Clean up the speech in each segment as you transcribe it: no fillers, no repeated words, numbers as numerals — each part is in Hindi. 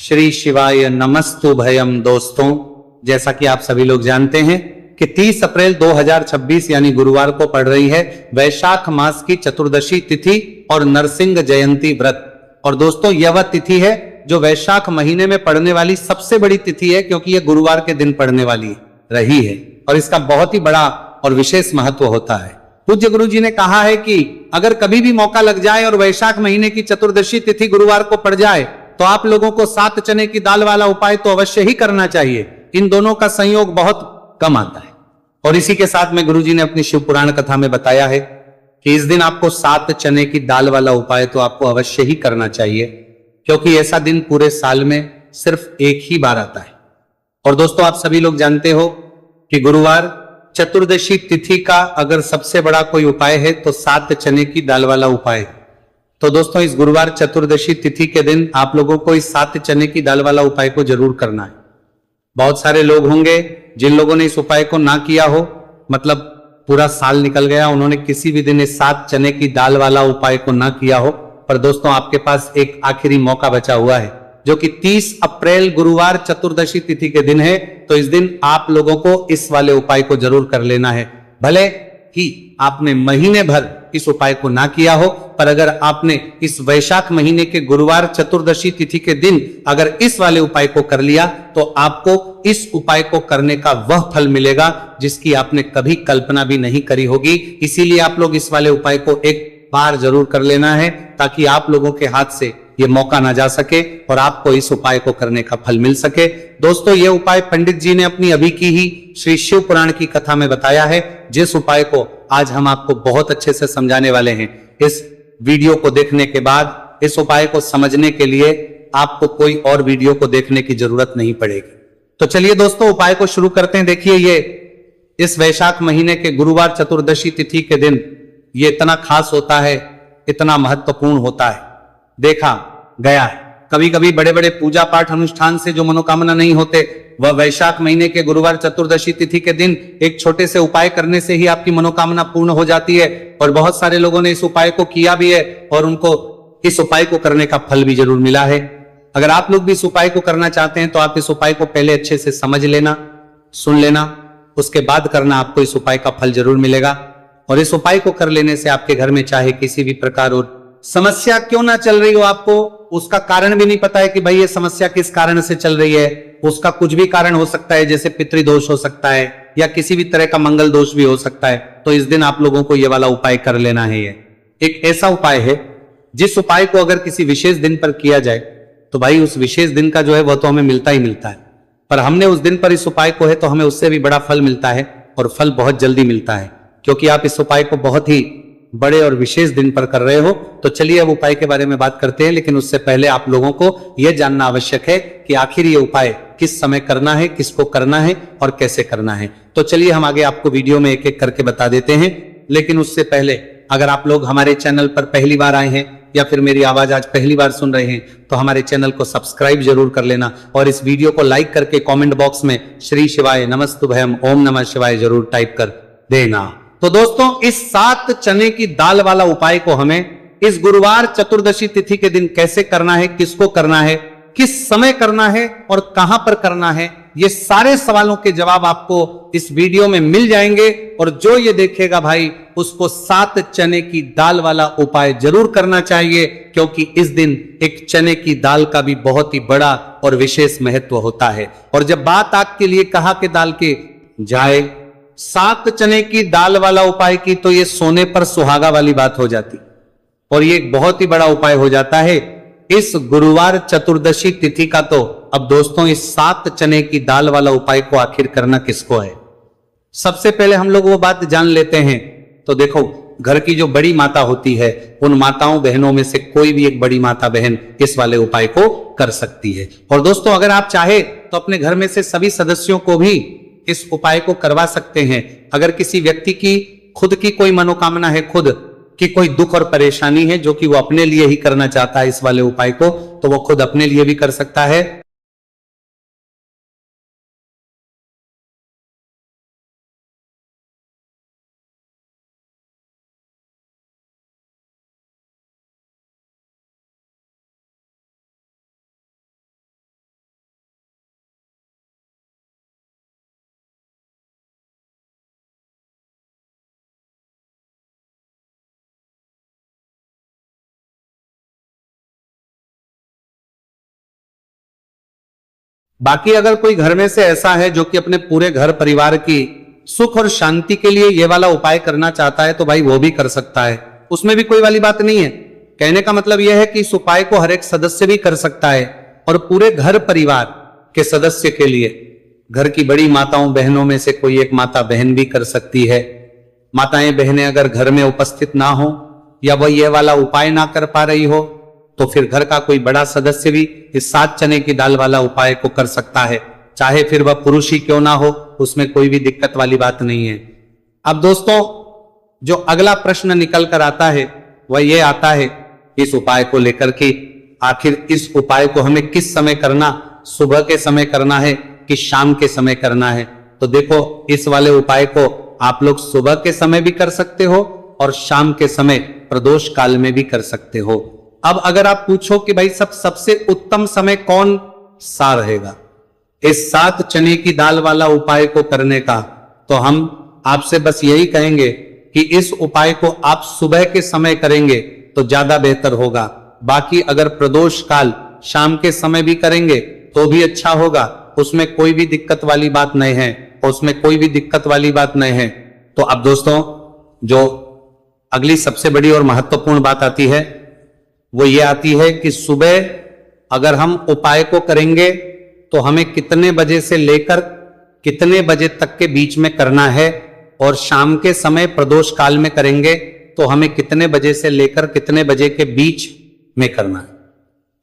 श्री शिवाय नमस्तु भयम। दोस्तों, जैसा कि आप सभी लोग जानते हैं कि 30 अप्रैल 2026 यानी गुरुवार को पड़ रही है वैशाख मास की चतुर्दशी तिथि और नरसिंह जयंती व्रत। और दोस्तों, यह वह तिथि है जो वैशाख महीने में पड़ने वाली सबसे बड़ी तिथि है, क्योंकि यह गुरुवार के दिन पड़ने वाली रही है और इसका बहुत ही बड़ा और विशेष महत्व होता है। पूज्य गुरु जी ने कहा है कि अगर कभी भी मौका लग जाए और वैशाख महीने की चतुर्दशी तिथि गुरुवार को पड़ जाए तो आप लोगों को 7 चने की दाल वाला उपाय तो अवश्य ही करना चाहिए। इन दोनों का संयोग बहुत कम आता है। और इसी के साथ में गुरु जी ने अपनी शिव पुराण कथा में बताया है कि इस दिन आपको 7 चने की दाल वाला उपाय तो आपको अवश्य ही करना चाहिए, क्योंकि ऐसा दिन पूरे साल में सिर्फ एक ही बार आता है। और दोस्तों, आप सभी लोग जानते हो कि गुरुवार चतुर्दशी तिथि का अगर सबसे बड़ा कोई उपाय है तो 7 चने की दाल वाला उपाय। तो दोस्तों, इस गुरुवार चतुर्दशी तिथि के दिन आप लोगों को इस 7 चने की दाल वाला उपाय को जरूर करना है। बहुत सारे लोग होंगे जिन लोगों ने इस उपाय को ना किया हो, मतलब पूरा साल निकल गया, उन्होंने किसी भी दिन इस 7 चने की दाल वाला उपाय को ना किया हो। पर दोस्तों, आपके पास एक आखिरी मौका बचा हुआ है, जो कि 30 अप्रैल गुरुवार चतुर्दशी तिथि के दिन है। तो इस दिन आप लोगों को इस वाले उपाय को जरूर कर लेना है। भले ही आपने महीने भर इस उपाय को ना किया हो, पर अगर आपने इस वैशाख महीने के गुरुवार चतुर्दशी तिथि के दिन अगर इस वाले उपाय को कर लिया तो आपको इस उपाय को करने का वह फल मिलेगा जिसकी आपने कभी कल्पना भी नहीं करी होगी। इसीलिए आप लोग इस वाले उपाय को एक बार जरूर कर लेना है, ताकि आप लोगों के हाथ से ये मौका ना जा सके और आपको इस उपाय को करने का फल मिल सके। दोस्तों, ये उपाय पंडित जी ने अपनी अभी की ही श्री शिव पुराण की कथा में बताया है, जिस उपाय को आज हम आपको बहुत अच्छे से समझाने वाले हैं। इस वीडियो को देखने के बाद इस उपाय को समझने के लिए आपको कोई और वीडियो को देखने की जरूरत नहीं पड़ेगी। तो चलिए दोस्तों, उपाय को शुरू करते हैं। देखिए, ये इस वैशाख महीने के गुरुवार चतुर्दशी तिथि के दिन ये इतना खास होता है, इतना महत्वपूर्ण होता है, देखा गया है। कभी कभी बड़े बड़े पूजा पाठ अनुष्ठान से जो मनोकामना नहीं होते, वह वैशाख महीने के गुरुवार चतुर्दशी तिथि के दिन एक छोटे से उपाय करने से ही आपकी मनोकामना पूर्ण हो जाती है। और बहुत सारे लोगों ने इस उपाय को किया भी है और उनको इस उपाय को करने का फल भी जरूर मिला है। अगर आप लोग भी इस उपाय को करना चाहते हैं तो आप इस उपाय को पहले अच्छे से समझ लेना, सुन लेना, उसके बाद करना, आपको इस उपाय का फल जरूर मिलेगा। और इस उपाय को कर लेने से आपके घर में चाहे किसी भी प्रकार और समस्या क्यों ना चल रही हो, आपको उसका कारण भी नहीं पता है कि भाई ये समस्या किस कारण से चल रही है, उसका कुछ भी कारण हो सकता है, जैसे पितृदोष हो सकता है या किसी भी तरह का मंगल दोष भी हो सकता है, तो इस दिन आप लोगों को ये वाला उपाय कर लेना है। ये एक ऐसा उपाय है जिस उपाय को अगर किसी विशेष दिन पर किया जाए तो भाई उस विशेष दिन का जो है वह तो हमें मिलता ही मिलता है, पर हमने उस दिन पर इस उपाय को है तो हमें उससे भी बड़ा फल मिलता है और फल बहुत जल्दी मिलता है, क्योंकि आप इस उपाय को बहुत ही बड़े और विशेष दिन पर कर रहे हो। तो चलिए अब उपाय के बारे में बात करते हैं, लेकिन उससे पहले आप लोगों को यह जानना आवश्यक है कि आखिर ये उपाय किस समय करना है, किसको करना है और कैसे करना है। तो चलिए हम आगे आपको वीडियो में एक एक करके बता देते हैं। लेकिन उससे पहले अगर आप लोग हमारे चैनल पर पहली बार आए हैं या फिर मेरी आवाज आज पहली बार सुन रहे हैं तो हमारे चैनल को सब्सक्राइब जरूर कर लेना और इस वीडियो को लाइक करके कमेंट बॉक्स में श्री शिवाय नमस्तुभयम ओम नमः शिवाय जरूर टाइप कर देना। तो दोस्तों, इस 7 चने की दाल वाला उपाय को हमें इस गुरुवार चतुर्दशी तिथि के दिन कैसे करना है, किसको करना है, किस समय करना है और कहां पर करना है, ये सारे सवालों के जवाब आपको इस वीडियो में मिल जाएंगे। और जो ये देखेगा भाई उसको 7 चने की दाल वाला उपाय जरूर करना चाहिए, क्योंकि इस दिन एक चने की दाल का भी बहुत ही बड़ा और विशेष महत्व होता है। और जब बात आग के लिए कहा कि दाल के जाए 7 चने की दाल वाला उपाय की, तो ये सोने पर सुहागा वाली बात हो जाती और ये एक बहुत ही बड़ा उपाय हो जाता है इस गुरुवार चतुर्दशी तिथि का। तो अब दोस्तों, इस 7 चने की दाल वाला उपाय को आखिर करना किसको है, सबसे पहले हम लोग वो बात जान लेते हैं। तो देखो, घर की जो बड़ी माता होती है उन माताओं बहनों में से कोई भी एक बड़ी माता बहन इस वाले उपाय को कर सकती है। और दोस्तों, अगर आप चाहे तो अपने घर में से सभी सदस्यों को भी इस उपाय को करवा सकते हैं। अगर किसी व्यक्ति की खुद की कोई मनोकामना है, खुद की कोई दुख और परेशानी है जो कि वो अपने लिए ही करना चाहता है इस वाले उपाय को, तो वो खुद अपने लिए भी कर सकता है। बाकी अगर कोई घर में से ऐसा है जो कि अपने पूरे घर परिवार की सुख और शांति के लिए ये वाला उपाय करना चाहता है तो भाई वो भी कर सकता है, उसमें भी कोई वाली बात नहीं है। कहने का मतलब यह है कि इस उपाय को हर एक सदस्य भी कर सकता है और पूरे घर परिवार के सदस्य के लिए घर की बड़ी माताओं बहनों में से कोई एक माता बहन भी कर सकती है। माताएं बहनें अगर घर में उपस्थित ना हो या वह ये वाला उपाय ना कर पा रही हो तो फिर घर का कोई बड़ा सदस्य भी इस 7 चने की दाल वाला उपाय को कर सकता है, चाहे फिर वह पुरुष ही क्यों ना हो, उसमें कोई भी दिक्कत वाली बात नहीं है। अब दोस्तों जो अगला प्रश्न निकल कर आता है वह यह आता है इस उपाय को लेकर के आखिर इस उपाय को हमें किस समय करना, सुबह के समय करना है कि शाम के समय करना है। तो देखो इस वाले उपाय को आप लोग सुबह के समय भी कर सकते हो और शाम के समय प्रदोष काल में भी कर सकते हो। अब अगर आप पूछो कि भाई सबसे उत्तम समय कौन सा रहेगा इस 7 चने की दाल वाला उपाय को करने का, तो हम आपसे बस यही कहेंगे कि इस उपाय को आप सुबह के समय करेंगे तो ज्यादा बेहतर होगा। बाकी अगर प्रदोष काल शाम के समय भी करेंगे तो भी अच्छा होगा, उसमें कोई भी दिक्कत वाली बात नहीं है, उसमें कोई भी दिक्कत वाली बात नहीं है। तो अब दोस्तों जो अगली सबसे बड़ी और महत्वपूर्ण बात आती है वो ये आती है कि सुबह अगर हम उपाय को करेंगे तो हमें कितने बजे से लेकर कितने बजे तक के बीच में करना है, और शाम के समय प्रदोष काल में करेंगे तो हमें कितने बजे से लेकर कितने बजे के बीच में करना है।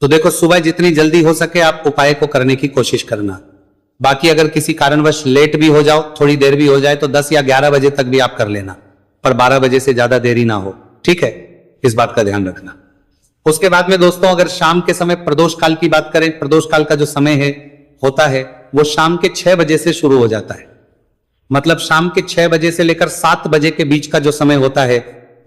तो देखो सुबह जितनी जल्दी हो सके आप उपाय को करने की कोशिश करना। बाकी अगर किसी कारणवश लेट भी हो जाओ, थोड़ी देर भी हो जाए तो 10 या 11 बजे तक भी आप कर लेना, पर 12 बजे से ज्यादा देरी ना हो, ठीक है, इस बात का ध्यान रखना। उसके बाद में दोस्तों अगर शाम के समय प्रदोष काल की बात करें, प्रदोष काल का जो समय है होता है वो शाम के 6 बजे से शुरू हो जाता है। मतलब शाम के 6 बजे से लेकर 7 बजे के बीच का जो समय होता है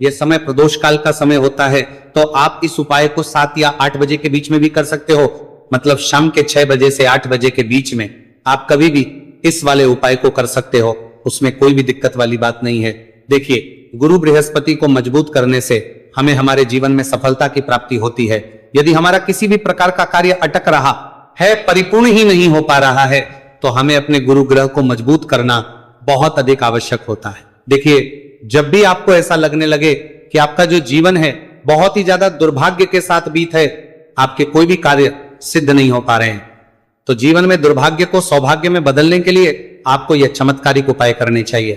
यह समय प्रदोष काल का समय होता है। तो आप इस उपाय को 7 या 8 बजे के बीच में भी कर सकते हो। मतलब शाम के 6 बजे से 8 बजे के बीच में आप कभी भी इस वाले उपाय को कर सकते हो, उसमें कोई भी दिक्कत वाली बात नहीं है। देखिए गुरु बृहस्पति को मजबूत करने से हमें हमारे जीवन में सफलता की प्राप्ति होती है। यदि हमारा किसी भी प्रकार का कार्य अटक रहा है, परिपूर्ण ही नहीं हो पा रहा है, तो हमें अपने गुरु ग्रह को मजबूत करना बहुत अधिक आवश्यक होता है। देखिए जब भी आपको ऐसा लगने लगे कि आपका जो जीवन है बहुत ही ज्यादा दुर्भाग्य के साथ बीत है, आपके कोई भी कार्य सिद्ध नहीं हो पा रहे हैं, तो जीवन में दुर्भाग्य को सौभाग्य में बदलने के लिए आपको यह चमत्कारिक उपाय करने चाहिए।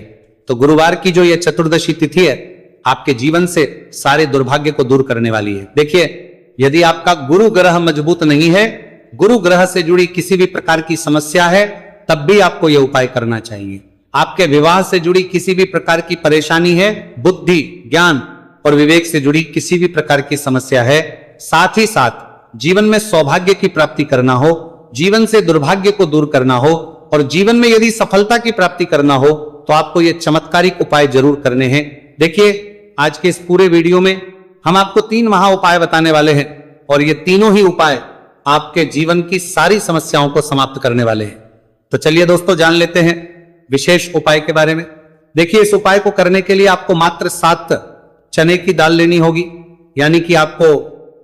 तो गुरुवार की जो यह चतुर्दशी तिथि है आपके जीवन से सारे दुर्भाग्य को दूर करने वाली है। देखिए यदि आपका गुरु ग्रह मजबूत नहीं है, गुरु ग्रह से जुड़ी किसी भी प्रकार की समस्या है, तब भी आपको यह उपाय करना चाहिए। आपके विवाह से जुड़ी किसी भी प्रकार की परेशानी है, बुद्धि ज्ञान और विवेक से जुड़ी किसी भी प्रकार की समस्या है, साथ ही साथ जीवन में सौभाग्य की प्राप्ति करना हो, जीवन से दुर्भाग्य को दूर करना हो और जीवन में यदि सफलता की प्राप्ति करना हो तो आपको ये चमत्कारिक उपाय जरूर करने हैं। देखिए आज के इस पूरे वीडियो में हम आपको 3 महा उपाय बताने वाले हैं और ये तीनों ही उपाय आपके जीवन की सारी समस्याओं को समाप्त करने वाले हैं। तो चलिए दोस्तों जान लेते हैं विशेष उपाय के बारे में। देखिए इस उपाय को करने के लिए आपको मात्र 7 चने की दाल लेनी होगी, यानी कि आपको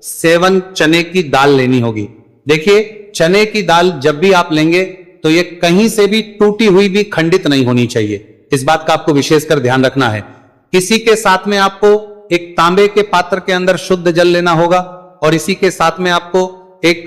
7 चने की दाल लेनी होगी। देखिए चने की दाल जब भी आप लेंगे तो ये कहीं से भी टूटी हुई भी खंडित नहीं होनी चाहिए, इस बात का आपको विशेषकर ध्यान रखना है। इसी के साथ में आपको एक तांबे के पात्र के अंदर शुद्ध जल लेना होगा और इसी के साथ में आपको एक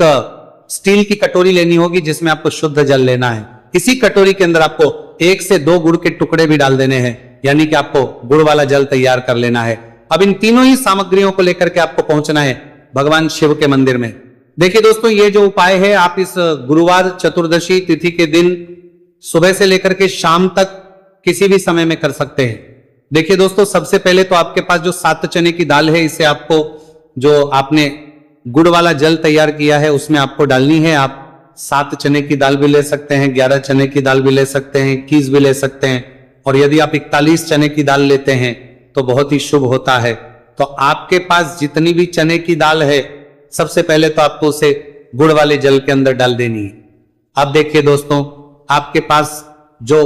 स्टील की कटोरी लेनी होगी जिसमें आपको शुद्ध जल लेना है। इसी कटोरी के अंदर आपको 1 से 2 गुड़ के टुकड़े भी डाल देने हैं, यानी कि आपको गुड़ वाला जल तैयार कर लेना है। अब इन तीनों ही सामग्रियों को लेकर के आपको पहुंचना है भगवान शिव के मंदिर में। देखिए दोस्तों ये जो उपाय है आप इस गुरुवार चतुर्दशी तिथि के दिन सुबह से लेकर के शाम तक किसी भी समय में कर सकते हैं। देखिए दोस्तों सबसे पहले तो आपके पास जो 7 चने की दाल है इसे आपको जो आपने गुड़ वाला जल तैयार किया है उसमें आपको डालनी है। आप 7 चने की दाल भी ले सकते हैं, 11 चने की दाल भी ले सकते हैं, 21 भी ले सकते हैं, और यदि आप 41 चने की दाल लेते हैं तो बहुत ही शुभ होता है। तो आपके पास जितनी भी चने की दाल है सबसे पहले तो आपको उसे गुड़ वाले जल के अंदर डाल देनी है। अब देखिए दोस्तों आपके पास जो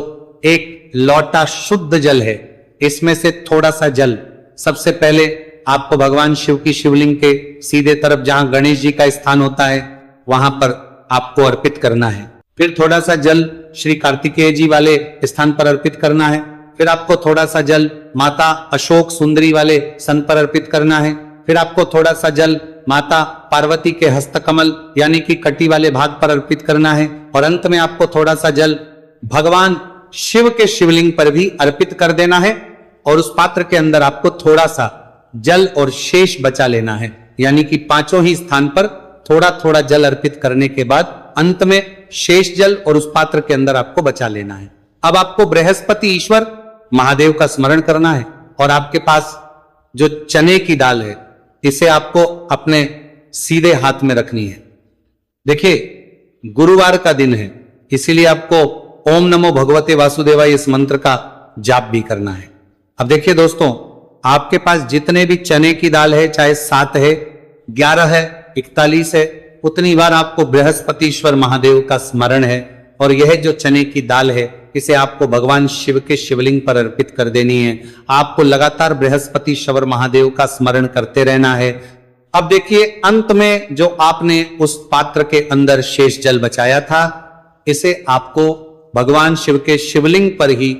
एक लोटा शुद्ध जल है इसमें से थोड़ा सा जल सबसे पहले आपको भगवान शिव की शिवलिंग के सीधे तरफ जहां गणेश जी का स्थान होता है वहां पर आपको अर्पित करना है। फिर थोड़ा सा जल श्री कार्तिकेय जी वाले स्थान पर अर्पित करना है। फिर आपको थोड़ा सा जल माता अशोक सुंदरी वाले सन पर अर्पित करना है। फिर आपको थोड़ा सा जल माता पार्वती के हस्तकमल यानी कि कटी वाले भाग पर अर्पित करना है। और अंत में आपको थोड़ा सा जल भगवान शिव के शिवलिंग पर भी अर्पित कर देना है। और उस पात्र के अंदर आपको थोड़ा सा जल और शेष बचा लेना है, यानी कि पांचों ही स्थान पर थोड़ा थोड़ा जल अर्पित करने के बाद अंत में शेष जल और उस पात्र के अंदर आपको बचा लेना है। अब आपको बृहस्पति ईश्वर महादेव का स्मरण करना है और आपके पास जो चने की दाल है इसे आपको अपने सीधे हाथ में रखनी है। देखिए गुरुवार का दिन है, इसीलिए आपको ओम नमो भगवते वासुदेवाय इस मंत्र का जाप भी करना है। अब देखिए दोस्तों, आपके पास जितने भी चने की दाल है, चाहे 7 है, 11 है, 41 है, उतनी बार आपको बृहस्पतिश्वर महादेव का स्मरण है। और यह जो चने की दाल है इसे आपको भगवान शिव के शिवलिंग पर अर्पित कर देनी है। आपको लगातार बृहस्पतिश्वर महादेव का स्मरण करते रहना है। अब देखिए अंत में जो आपने उस पात्र के अंदर शेष जल बचाया था, इसे आपको भगवान शिव के शिवलिंग पर ही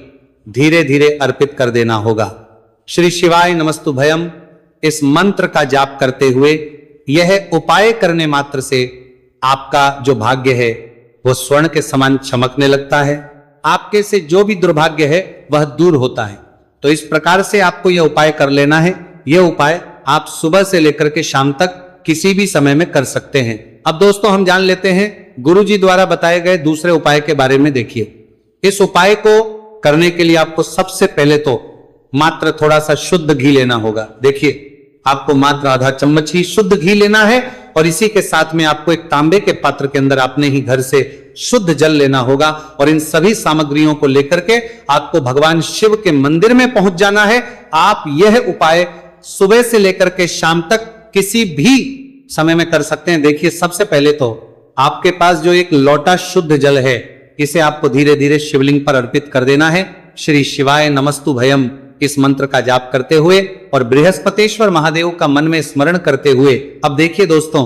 धीरे धीरे अर्पित कर देना होगा। श्री शिवाय नमस्तु भयम इस मंत्र का जाप करते हुए यह उपाय करने मात्र से आपका जो भाग्य है वो स्वर्ण के समान चमकने लगता है। आपके से जो भी दुर्भाग्य है वह दूर होता है। तो इस प्रकार से आपको यह उपाय कर लेना है। यह उपाय आप सुबह से लेकर के शाम तक किसी भी समय में कर सकते हैं। अब दोस्तों हम जान लेते हैं गुरु जी द्वारा बताए गए दूसरे उपाय के बारे में। देखिए इस उपाय को करने के लिए आपको सबसे पहले तो मात्र थोड़ा सा शुद्ध घी लेना होगा। देखिए आपको मात्र आधा चम्मच ही शुद्ध घी लेना है और इसी के साथ में आपको एक तांबे के पात्र के अंदर अपने ही घर से शुद्ध जल लेना होगा। और इन सभी सामग्रियों को लेकर के आपको भगवान शिव के मंदिर में पहुंच जाना है। आप यह उपाय सुबह से लेकर के शाम तक किसी भी समय में कर सकते हैं। देखिए सबसे पहले तो आपके पास जो एक लोटा शुद्ध जल है इसे आपको धीरे धीरे शिवलिंग पर अर्पित कर देना है। श्री शिवाय नमस्तु भयम इस मंत्र का जाप करते हुए और बृहस्पतिश्वर महादेव का मन में स्मरण करते हुए। अब देखिए दोस्तों,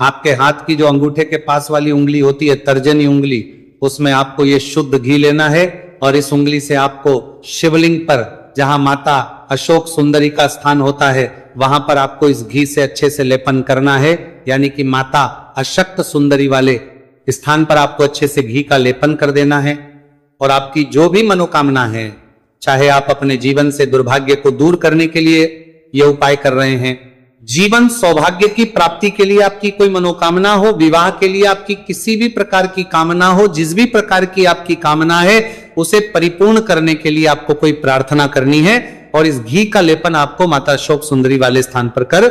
आपके हाथ की जो अंगूठे के पास वाली उंगली होती है, तर्जनी उंगली, उसमें आपको ये शुद्ध घी लेना है और इस उंगली से आपको शिवलिंग पर जहां माता अशोक सुंदरी का स्थान होता है वहां पर आपको इस घी से अच्छे से लेपन करना है। यानी कि माता अशक्त सुंदरी वाले स्थान पर आपको अच्छे से घी का लेपन कर देना है। और आपकी जो भी मनोकामना है, चाहे आप अपने जीवन से दुर्भाग्य को दूर करने के लिए यह उपाय कर रहे हैं, जीवन सौभाग्य की प्राप्ति के लिए आपकी कोई मनोकामना हो, विवाह के लिए आपकी किसी भी प्रकार की कामना हो, जिस भी प्रकार की आपकी कामना है उसे परिपूर्ण करने के लिए आपको कोई प्रार्थना करनी है और इस घी का लेपन आपको माता अशोक सुंदरी वाले स्थान पर कर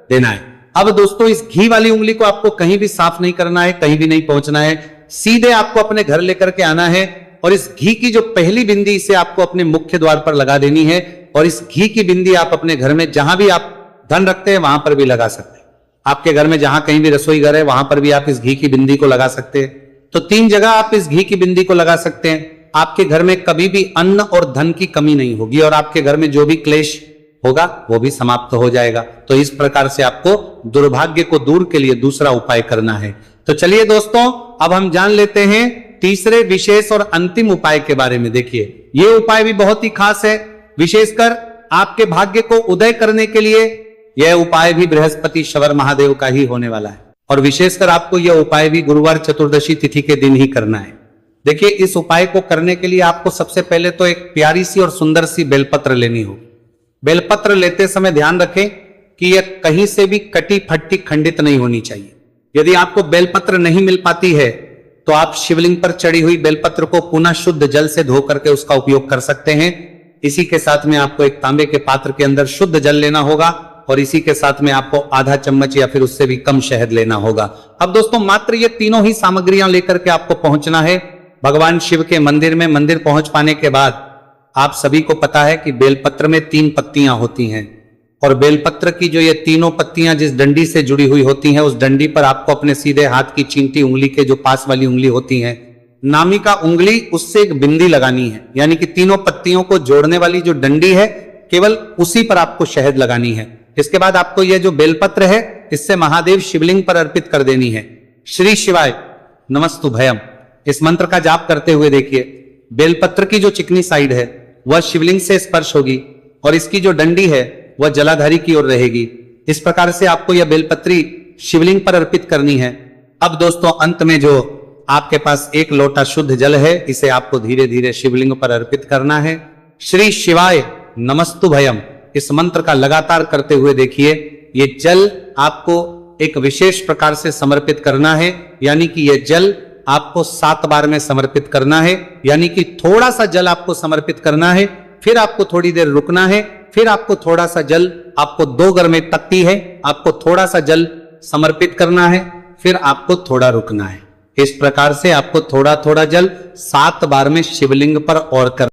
देना है। अब दोस्तों इस घी वाली उंगली को आपको कहीं भी साफ नहीं करना है, कहीं भी नहीं पहुंचना है, सीधे आपको अपने घर लेकर के आना है और इस घी की जो पहली बिंदी इसे आपको अपने मुख्य द्वार पर लगा देनी है। और इस घी की बिंदी आप अपने घर में जहां भी आप धन रखते हैं वहां पर भी लगा सकते हैं। आपके घर में जहां कहीं भी रसोई घर है वहां पर भी आप इस घी की बिंदी को लगा सकते हैं। तो 3 जगह आप इस घी की बिंदी को लगा सकते हैं। आपके घर में कभी भी अन्न और धन की कमी नहीं होगी और आपके घर में जो भी क्लेश होगा वो भी समाप्त हो जाएगा। तो इस प्रकार से आपको दुर्भाग्य को दूर के लिए दूसरा उपाय करना है। तो चलिए दोस्तों अब हम जान लेते हैं तीसरे विशेष और अंतिम उपाय के बारे में। देखिए यह उपाय भी बहुत ही खास है, विशेषकर आपके भाग्य को उदय करने के लिए यह उपाय भी बृहस्पतिश्वर महादेव का ही होने वाला है। और विशेषकर आपको यह उपाय भी गुरुवार चतुर्दशी तिथि के दिन ही करना है। देखिए इस उपाय को करने के लिए आपको सबसे पहले तो एक प्यारी सी और सुंदर सी बेलपत्र लेनी होगी। बेलपत्र लेते समय ध्यान रखें कि यह कहीं से भी कटी फटी खंडित नहीं होनी चाहिए। यदि आपको बेलपत्र नहीं मिल पाती है तो आप शिवलिंग पर चढ़ी हुई बेलपत्र को पुनः शुद्ध जल से धो करके उसका उपयोग कर सकते हैं। इसी के साथ में आपको एक तांबे के पात्र के अंदर शुद्ध जल लेना होगा और इसी के साथ में आपको आधा चम्मच या फिर उससे भी कम शहद लेना होगा। अब दोस्तों मात्र ये तीनों ही सामग्रियां लेकर के आपको पहुंचना है भगवान शिव के मंदिर में। मंदिर पहुंच पाने के बाद आप सभी को पता है कि बेलपत्र में 3 पत्तियां होती हैं और बेलपत्र की जो ये तीनों पत्तियां जिस डंडी से जुड़ी हुई होती हैं उस डंडी पर आपको अपने सीधे हाथ की चींटी उंगली के जो पास वाली उंगली होती है, नामिका उंगली, उससे एक बिंदी लगानी है। यानी कि तीनों पत्तियों को जोड़ने वाली जो डंडी है केवल उसी पर आपको शहद लगानी है। इसके बाद आपको यह जो बेलपत्र है इससे महादेव शिवलिंग पर अर्पित कर देनी है। श्री शिवाय नमस्तु भयम इस मंत्र का जाप करते हुए देखिए, बेलपत्र की जो चिकनी साइड है वह शिवलिंग से स्पर्श होगी और इसकी जो डंडी है वह जलाधारी की ओर रहेगी। इस प्रकार से आपको यह बेलपत्री शिवलिंग पर अर्पित करनी है। अब दोस्तों अंत में जो आपके पास एक लोटा शुद्ध जल है, इसे आपको धीरे धीरे शिवलिंग पर अर्पित करना है। श्री शिवाय नमस्तुभयम इस मंत्र का लगातार करते हुए देखिए, ये जल आपको एक विशेष प्रकार से समर्पित करना है, यानी कि यह जल आपको 7 बार में समर्पित करना है। यानी कि थोड़ा सा जल आपको समर्पित करना है, फिर आपको थोड़ी देर रुकना है, फिर आपको थोड़ा सा जल, आपको 2 घर में तख्ती है, आपको थोड़ा सा जल समर्पित करना है, फिर आपको थोड़ा रुकना है। इस प्रकार से आपको थोड़ा थोड़ा जल 7 बार में शिवलिंग पर और कर